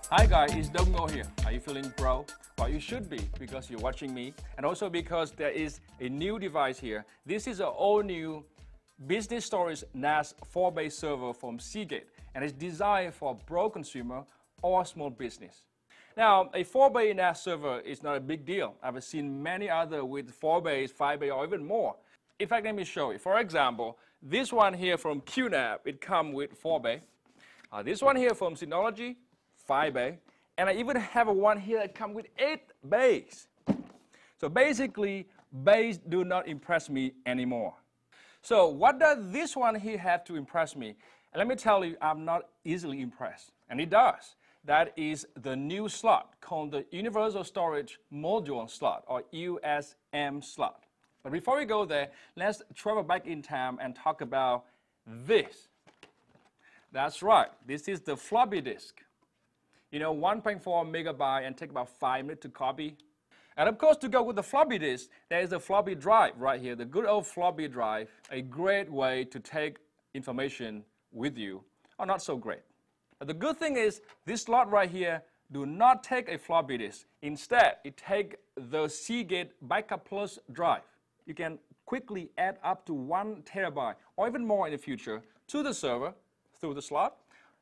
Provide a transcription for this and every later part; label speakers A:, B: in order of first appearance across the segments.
A: Hi guys, it's Dong Ngo here. Are you feeling pro? Well, you should be because you're watching me and also because there is a new device here. This is an all-new Business Storage NAS 4-bay server from Seagate and it's designed for pro consumer or small business. Now, a 4-bay NAS server is not a big deal. I've seen many other with 4 bays, 5 bay or even more. In fact, let me show you. For example, this one here from QNAP, it comes with 4 bay. This one here from Synology, 5 bay, and I even have one here that comes with 8 bays. So basically, bays do not impress me anymore. So what does this one here have to impress me? And let me tell you, I'm not easily impressed, and it does. That is the new slot called the Universal Storage Module slot, or USM slot. But before we go there, let's travel back in time and talk about this. That's right, this is the floppy disk. You know, 1.4 megabyte and take about 5 minutes to copy. And of course, to go with the floppy disk, there is the floppy drive right here, the good old floppy drive, a great way to take information with you, or not so great. But the good thing is, this slot right here do not take a floppy disk. Instead, it takes the Seagate Backup Plus drive. You can quickly add up to 1 terabyte or even more in the future to the server through the slot.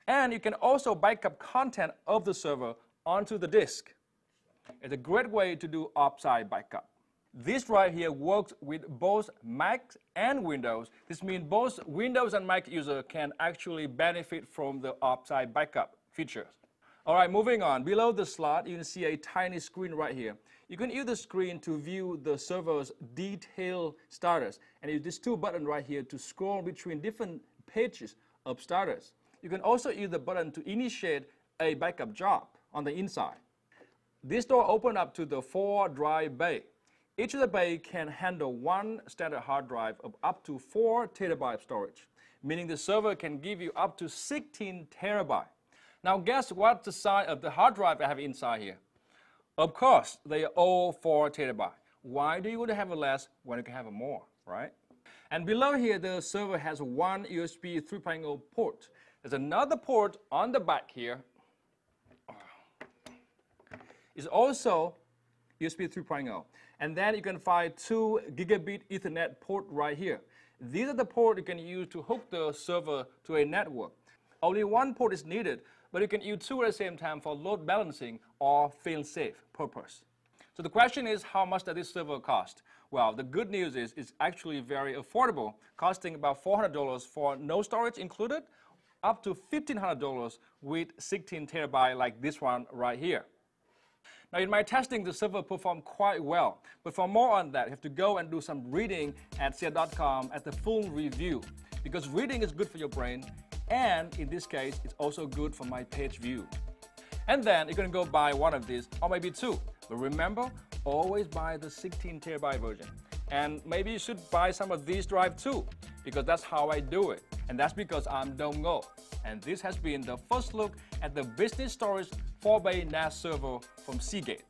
A: And you can also back up content of the server onto the disk. It's a great way to do offsite backup. This right here works with both Mac and Windows. This means both Windows and Mac users can actually benefit from the offsite backup features. All right, moving on. Below the slot, you can see a tiny screen right here. You can use the screen to view the server's detailed status. And use these 2 buttons right here to scroll between different pages of status. You can also use the button to initiate a backup job on the inside. This door opens up to the 4 drive bay. Each of the bay can handle 1 standard hard drive of up to 4 terabyte storage, meaning the server can give you up to 16 terabyte. Now guess what the size of the hard drive I have inside here? Of course, they are all 4 terabyte. Why do you want to have less when you can have more, right? And below here, the server has 1 USB 3.0 port. There's another port on the back here. It's also USB 3.0. And then you can find 2 gigabit Ethernet port right here. These are the ports you can use to hook the server to a network. Only 1 port is needed, but you can use 2 at the same time for load balancing or fail-safe purpose. So the question is, how much does this server cost? Well, the good news is it's actually very affordable, costing about $400 for no storage included, up to $1,500 with 16 terabyte like this one right here. Now in my testing, the server performed quite well, but for more on that, you have to go and do some reading at Seat.com at the full review, because reading is good for your brain, and in this case, it's also good for my page view. And then you're going to go buy one of these, or maybe 2. But remember, always buy the 16 terabyte version. And maybe you should buy some of these drives too, because that's how I do it. And that's because I'm Dong Ngo. And this has been the first look at the Business Storage 4-bay NAS server from Seagate.